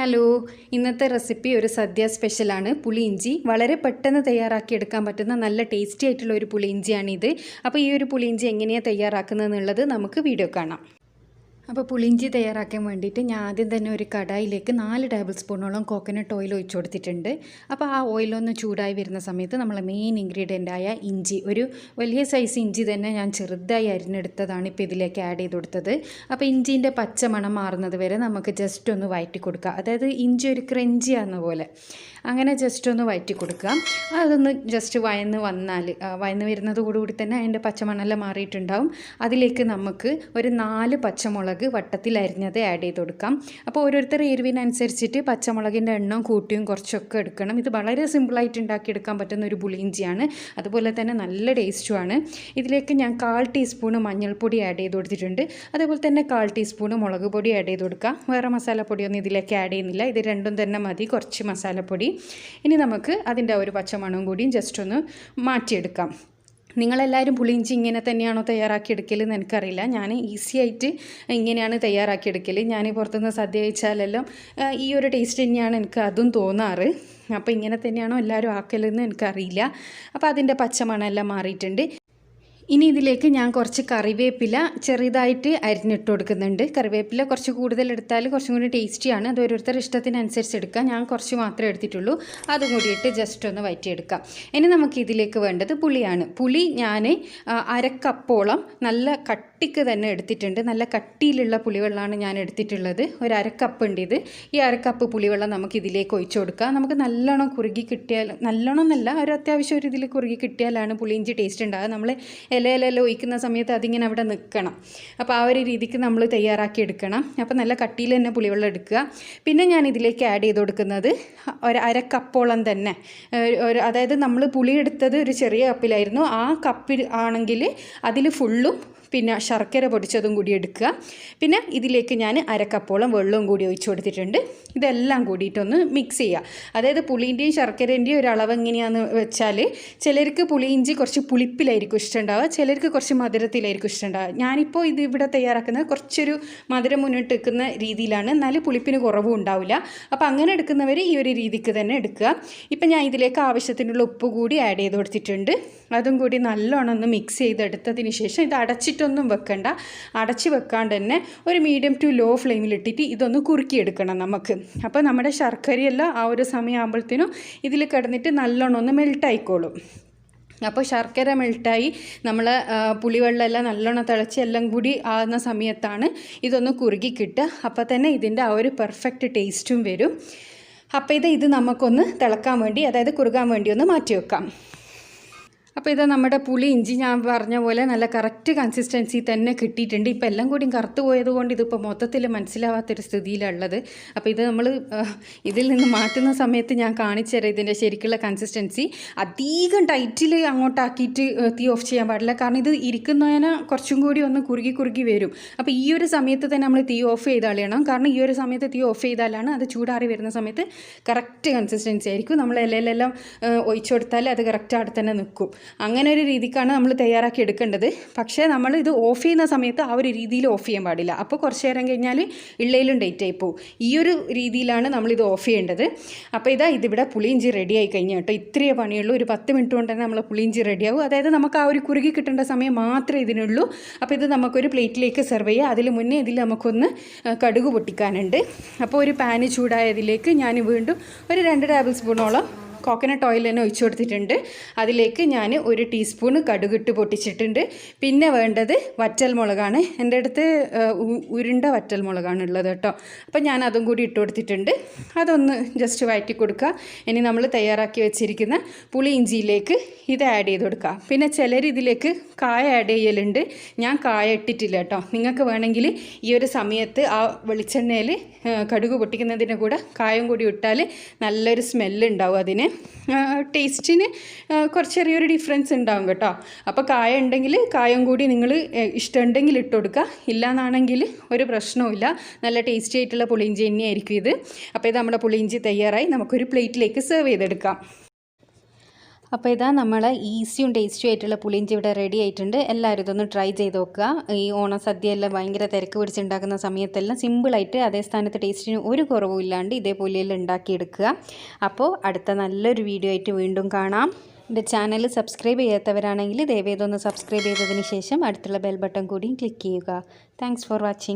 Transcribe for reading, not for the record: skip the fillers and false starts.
Hello, ഇന്നത്തെ recipe ഒരു സദ്യ സ്പെഷ്യലാണ്. പുളിയിഞ്ചി വളരെ പെട്ടെന്ന് തയ്യാറാക്കിയെടുക്കാൻ പറ്റുന്ന നല്ല ടേസ്റ്റി ആയിട്ടുള്ള ഒരു പുളിയിഞ്ചിയാണിത്. അപ്പോൾ ഈ ഒരു പുളിയിഞ്ചി എങ്ങനെയാണ് തയ്യാറാക്കുന്നത് എന്നുള്ളത് നമുക്ക് വീഡിയോ കാണാം. അപ്പോൾ പുളിയിഞ്ചി തയ്യാറാക്കാൻ വേണ്ടിയിട്ട് ഞാൻ ആദ്യം തന്നെ ഒരു കടായിലേക്ക് 4 ടേബിൾ സ്പൂണോളം കോക്കനട്ട് ഓയിൽ ഒഴിച്ചു കൊടുത്തിട്ടുണ്ട്. അപ്പോൾ ആ ഓയിലൊന്ന് ചൂടായി വരുന്ന സമയത്ത് നമ്മളെ മെയിൻ ഇൻഗ്രീഡിയൻ്റായ ഇഞ്ചി, ഒരു വലിയ സൈസ് ഇഞ്ചി തന്നെ ഞാൻ ചെറുതായി അരിഞ്ഞെടുത്തതാണ് ഇപ്പോൾ ഇതിലേക്ക് ആഡ് ചെയ്ത് കൊടുത്തത്. അപ്പോൾ ഇഞ്ചിൻ്റെ പച്ച മണം മാറുന്നത് വരെ നമുക്ക് ജസ്റ്റ് ഒന്ന് വഴറ്റി കൊടുക്കുക. അതായത് ഇഞ്ചി ഒരു ക്രഞ്ചി ആകുന്ന പോലെ അങ്ങനെ ജസ്റ്റ് ഒന്ന് വഴറ്റി കൊടുക്കുക. അതൊന്ന് ജസ്റ്റ് വയന്ന് വരുന്നതോടുകൂടി തന്നെ അതിൻ്റെ പച്ചമണമെല്ലാം മാറിയിട്ടുണ്ടാവും. അതിലേക്ക് നമുക്ക് ഒരു 4 പച്ചമുളക് വട്ടത്തിൽ അരിഞ്ഞത് ആഡ് ചെയ്ത് കൊടുക്കാം. അപ്പോൾ ഓരോരുത്തർ എരിവിനനുസരിച്ചിട്ട് പച്ചമുളകിൻ്റെ എണ്ണം കൂട്ടിയും കുറച്ചൊക്കെ എടുക്കണം. ഇത് വളരെ സിമ്പിളായിട്ട് ഉണ്ടാക്കിയെടുക്കാൻ പറ്റുന്ന ഒരു പുളിയിഞ്ചിയാണ്. അതുപോലെ തന്നെ നല്ല ടേസ്റ്റുമാണ്. ഇതിലേക്ക് ഞാൻ 1/4 ടീസ്പൂൺ മഞ്ഞൾപ്പൊടി ആഡ് ചെയ്ത് കൊടുത്തിട്ടുണ്ട്. അതേപോലെ തന്നെ 1/4 ടീസ്പൂൺ മുളക് പൊടി ആഡ് ചെയ്ത് കൊടുക്കുക. വേറെ മസാലപ്പൊടിയൊന്നും ഇതിലേക്ക് ആഡ് ചെയ്യുന്നില്ല. ഇത് രണ്ടും തന്നെ മതി, കുറച്ച് മസാലപ്പൊടി. ഇനി നമുക്ക് അതിൻ്റെ ഒരു പച്ചമണവും കൂടിയും ജസ്റ്റ് ഒന്ന് മാറ്റിയെടുക്കാം. നിങ്ങളെല്ലാവരും പുളിയിഞ്ചി ഇങ്ങനെ തന്നെയാണോ തയ്യാറാക്കിയെടുക്കലെന്ന് എനിക്കറിയില്ല. ഞാൻ ഈസി ആയിട്ട് ഇങ്ങനെയാണ് തയ്യാറാക്കിയെടുക്കൽ. ഞാൻ പുറത്തുനിന്ന് സദ്യ കഴിച്ചാലെല്ലാം ഈ ഒരു ടേസ്റ്റ് തന്നെയാണ് എനിക്ക് അതും തോന്നാറ്. അപ്പോൾ ഇങ്ങനെ തന്നെയാണോ എല്ലാവരും ആക്കലെന്ന് എനിക്കറിയില്ല. അപ്പോൾ അതിൻ്റെ പച്ചമണമെല്ലാം മാറിയിട്ടുണ്ട്. ഇനി ഇതിലേക്ക് ഞാൻ കുറച്ച് കറിവേപ്പില ചെറുതായിട്ട് അരിഞ്ഞിട്ട് കൊടുക്കുന്നുണ്ട്. കറിവേപ്പില കുറച്ച് കൂടുതൽ എടുത്താൽ കുറച്ചും കൂടി ടേസ്റ്റിയാണ്. അത് ഓരോരുത്തർ ഇഷ്ടത്തിനനുസരിച്ച് എടുക്കാം. ഞാൻ കുറച്ച് മാത്രമേ എടുത്തിട്ടുള്ളൂ. അതും കൂടിയിട്ട് ജസ്റ്റ് ഒന്ന് വഴറ്റിയെടുക്കാം. ഇനി നമുക്ക് ഇതിലേക്ക് വേണ്ടത് പുളിയാണ്. പുളി ഞാൻ 1/2 കപ്പോളം നല്ല കട്ടിക്ക് തന്നെ എടുത്തിട്ടുണ്ട്. നല്ല കട്ടിയിലുള്ള പുളിവെള്ളമാണ് ഞാൻ എടുത്തിട്ടുള്ളത്. ഒരു 1/2 കപ്പ് ഉണ്ട് ഇത്. ഈ 1/2 കപ്പ് പുളിവെള്ളം നമുക്ക് ഇതിലേക്ക് ഒഴിച്ചു കൊടുക്കാം. നമുക്ക് നല്ലോണം കുറുകി കിട്ടിയാൽ, നല്ലോണം എന്നല്ല, ഒരു അത്യാവശ്യം ഒരു ഇതിൽ കുറുകി കിട്ടിയാലാണ് പുളിയിഞ്ചി ടേസ്റ്റ് ഉണ്ടാകുക. നമ്മൾ ഇലയിലെല്ലാം ഒഴിക്കുന്ന സമയത്ത് അതിങ്ങനെ അവിടെ നിൽക്കണം. അപ്പോൾ ആ ഒരു രീതിക്ക് നമ്മൾ തയ്യാറാക്കി എടുക്കണം. അപ്പോൾ നല്ല കട്ടിയിൽ തന്നെ പുളിവെള്ളം എടുക്കുക. പിന്നെ ഞാൻ ഇതിലേക്ക് ആഡ് ചെയ്ത് കൊടുക്കുന്നത് ഒരു 1/2 കപ്പോളം തന്നെ, അതായത് നമ്മൾ പുളി എടുത്തത് ഒരു ചെറിയ കപ്പിലായിരുന്നു. ആ കപ്പിൽ ആണെങ്കിൽ അതിൽ ഫുള്ളും പിന്നെ ശർക്കര പൊടിച്ചതും കൂടി എടുക്കുക. പിന്നെ ഇതിലേക്ക് ഞാൻ 1/2 കപ്പോളം വെള്ളവും കൂടി ഒഴിച്ചു കൊടുത്തിട്ടുണ്ട്. ഇതെല്ലാം കൂടിയിട്ടൊന്ന് മിക്സ് ചെയ്യുക. അതായത് പുളീൻ്റെയും ശർക്കരേൻ്റെയും ഒരു അളവ് എങ്ങനെയാണെന്ന് വെച്ചാൽ, ചിലർക്ക് പുളിയിഞ്ചി കുറച്ച് പുളിപ്പിലായിരിക്കും ഇഷ്ടമുണ്ടാവുക, ചിലർക്ക് കുറച്ച് മധുരത്തിലായിരിക്കും ഇഷ്ടമുണ്ടാവുക. ഞാനിപ്പോൾ ഇത് ഇവിടെ തയ്യാറാക്കുന്നത് കുറച്ചൊരു മധുരം മുന്നിട്ട് വെക്കുന്ന രീതിയിലാണ്, എന്നാലും പുളിപ്പിന് കുറവും ഉണ്ടാവില്ല. അപ്പോൾ അങ്ങനെ എടുക്കുന്നവർ ഈ ഒരു രീതിക്ക് തന്നെ എടുക്കുക. ഇപ്പം ഞാൻ ഇതിലേക്ക് ആവശ്യത്തിനുള്ള ഉപ്പ് കൂടി ആഡ് ചെയ്ത് കൊടുത്തിട്ടുണ്ട്. അതും കൂടി നല്ലോണം ഒന്ന് മിക്സ് ചെയ്തെടുത്തതിന് ശേഷം ഇത് അടച്ചിട്ടൊന്നും വെക്കണ്ട. അടച്ച് വെക്കാണ്ട് തന്നെ ഒരു മീഡിയം ടു ലോ ഫ്ലെയിമിലിട്ടിട്ട് ഇതൊന്ന് കുറുക്കിയെടുക്കണം നമുക്ക്. അപ്പോൾ നമ്മുടെ ശർക്കരയെല്ലാം ആ ഒരു സമയമാകുമ്പോഴത്തേനും ഇതിൽ കിടന്നിട്ട് നല്ലോണം ഒന്ന് മെൽട്ടായിക്കോളും. അപ്പോൾ ശർക്കര മെൽട്ടായി നമ്മൾ പുളിവെള്ളമെല്ലാം നല്ലോണം തിളച്ച് എല്ലാം കൂടി ആകുന്ന സമയത്താണ് ഇതൊന്ന് കുറുകി കിട്ടുക. അപ്പോൾ തന്നെ ഇതിൻ്റെ ആ ഒരു പെർഫെക്റ്റ് ടേസ്റ്റും വരും. അപ്പോൾ ഇത് നമുക്കൊന്ന് തിളക്കാൻ വേണ്ടി, അതായത് കുറുകാൻ വേണ്ടി ഒന്ന് മാറ്റി വെക്കാം. അപ്പോൾ ഇത് നമ്മുടെ പുളി ഇഞ്ചി ഞാൻ പറഞ്ഞ പോലെ നല്ല കറക്റ്റ് കൺസിസ്റ്റൻസി തന്നെ കിട്ടിയിട്ടുണ്ട്. ഇപ്പോൾ എല്ലാം കൂടിയും കറുത്ത് പോയത് കൊണ്ട് ഇതിപ്പോൾ മൊത്തത്തിൽ മനസ്സിലാവാത്തൊരു സ്ഥിതിയിലുള്ളത്. അപ്പോൾ ഇത് നമ്മൾ ഇതിൽ നിന്ന് മാറ്റുന്ന സമയത്ത് ഞാൻ കാണിച്ചു തരാം ഇതിൻ്റെ ശരിക്കുള്ള കൺസിസ്റ്റൻസി. അധികം ടൈറ്റിൽ അങ്ങോട്ടാക്കിയിട്ട് തീ ഓഫ് ചെയ്യാൻ പാടില്ല, കാരണം ഇത് ഇരിക്കുന്നതിന് കുറച്ചും കൂടി ഒന്ന് കുറുകി വരും. അപ്പോൾ ഈ ഒരു സമയത്ത് തന്നെ നമ്മൾ തീ ഓഫ് ചെയ്ത് കളയണം. കാരണം ഈ ഒരു സമയത്ത് തീ ഓഫ് ചെയ്താലാണ് അത് ചൂടാറി വരുന്ന സമയത്ത് കറക്റ്റ് കൺസിസ്റ്റൻസി ആയിരിക്കും. നമ്മൾ ഇലയിലെല്ലാം ഒഴിച്ചു കൊടുത്താൽ അത് കറക്റ്റ് അവിടെ തന്നെ നിൽക്കും. അങ്ങനെ ഒരു രീതിക്കാണ് നമ്മൾ തയ്യാറാക്കി എടുക്കേണ്ടത്. പക്ഷേ നമ്മൾ ഇത് ഓഫ് ചെയ്യുന്ന സമയത്ത് ആ ഒരു രീതിയിൽ ഓഫ് ചെയ്യാൻ പാടില്ല. അപ്പോൾ കുറച്ച് നേരം കഴിഞ്ഞാൽ ഇള്ളയിലും ഡേറ്റ് ആയി പോകും. ഈ ഒരു രീതിയിലാണ് നമ്മളിത് ഓഫ് ചെയ്യേണ്ടത്. അപ്പോൾ ഇതിവിടെ പുളിയിഞ്ചി റെഡി ആയി കഴിഞ്ഞു കേട്ടോ. ഇത്രയേ പണിയുള്ളൂ. ഒരു 10 മിനിറ്റ് കൊണ്ട് തന്നെ നമ്മൾ പുളിയിഞ്ചി റെഡിയാവും. അതായത് നമുക്ക് ആ ഒരു കുറുകി കിട്ടേണ്ട സമയം മാത്രമേ ഇതിനുള്ളൂ. അപ്പോൾ ഇത് നമുക്കൊരു പ്ലേറ്റിലേക്ക് സെർവ് ചെയ്യുക. അതിൽ മുന്നേ ഇതിൽ നമുക്കൊന്ന് കടുക് പൊട്ടിക്കാനുണ്ട്. അപ്പോൾ ഒരു പാന് ചൂടായതിലേക്ക് ഞാൻ വീണ്ടും ഒരു 2 ടേബിൾ സ്പൂണോളം കോക്കനട്ട് ഓയിൽ തന്നെ ഒഴിച്ചു കൊടുത്തിട്ടുണ്ട്. അതിലേക്ക് ഞാൻ 1 ടീസ്പൂൺ കടുകിട്ട് പൊട്ടിച്ചിട്ടുണ്ട്. പിന്നെ വേണ്ടത് വറ്റൽമുളകാണ്. എൻ്റെ അടുത്ത് ഉരുണ്ട വറ്റൽമുളകാണ് ഉള്ളത് കേട്ടോ. അപ്പോൾ ഞാൻ അതും കൂടി ഇട്ട് കൊടുത്തിട്ടുണ്ട്. അതൊന്ന് ജസ്റ്റ് വഴറ്റി കൊടുക്കുക. ഇനി നമ്മൾ തയ്യാറാക്കി വെച്ചിരിക്കുന്ന പുളി ഇഞ്ചിയിലേക്ക് ഇത് ആഡ് ചെയ്ത് കൊടുക്കുക. പിന്നെ ചിലർ ഇതിലേക്ക് കായ ആഡ് ചെയ്യലുണ്ട്. ഞാൻ കായ ഇട്ടിട്ടില്ല കേട്ടോ. നിങ്ങൾക്ക് വേണമെങ്കിൽ ഈ ഒരു സമയത്ത് ആ വെളിച്ചെണ്ണയിൽ കടുക് പൊട്ടിക്കുന്നതിൻ്റെ കൂടെ കായം കൂടി ഇട്ടാൽ നല്ലൊരു സ്മെല്ലുണ്ടാവും. അതിന് ടേസ്റ്റിന് കുറച്ച് ചെറിയൊരു ഡിഫറൻസ് ഉണ്ടാവും കേട്ടോ. അപ്പോൾ കായ ഉണ്ടെങ്കിൽ കായം കൂടി നിങ്ങൾ ഇഷ്ടമുണ്ടെങ്കിൽ ഇട്ട് കൊടുക്കുക. ഇല്ലയെന്നാണെങ്കിൽ ഒരു പ്രശ്നവുമില്ല. നല്ല ടേസ്റ്റി ആയിട്ടുള്ള പുളിയിഞ്ചി തന്നെയായിരിക്കും ഇത്. അപ്പോൾ ഇത് നമ്മുടെ പുളിയിഞ്ചി തയ്യാറായി. നമുക്കൊരു പ്ലേറ്റിലേക്ക് സെർവ് ചെയ്തെടുക്കാം. അപ്പോൾ ഇതാ നമ്മൾ ഈസിയും ടേസ്റ്റിയും ആയിട്ടുള്ള പുളിയിഞ്ചി ഇവിടെ റെഡി ആയിട്ടുണ്ട്. എല്ലാവരും ഇതൊന്ന് ട്രൈ ചെയ്ത് നോക്കുക. ഈ ഓണസദ്യയെല്ലാം ഭയങ്കര തിരക്ക് പിടിച്ചുണ്ടാക്കുന്ന സമയത്തെല്ലാം സിമ്പിളായിട്ട് അതേ സ്ഥാനത്ത് ടേസ്റ്റിന് ഒരു കുറവും ഇല്ലാണ്ട് ഇതേപോലെയെല്ലാം ഉണ്ടാക്കിയെടുക്കുക. അപ്പോൾ അടുത്ത നല്ലൊരു വീഡിയോ ആയിട്ട് വീണ്ടും കാണാം. എൻ്റെ ചാനൽ സബ്സ്ക്രൈബ് ചെയ്യാത്തവരാണെങ്കിൽ ദയവേദം ഒന്ന് സബ്സ്ക്രൈബ് ചെയ്തതിന് ശേഷം അടുത്തുള്ള ബെൽ ബട്ടൺ കൂടി ക്ലിക്ക് ചെയ്യുക. Thanks for watching.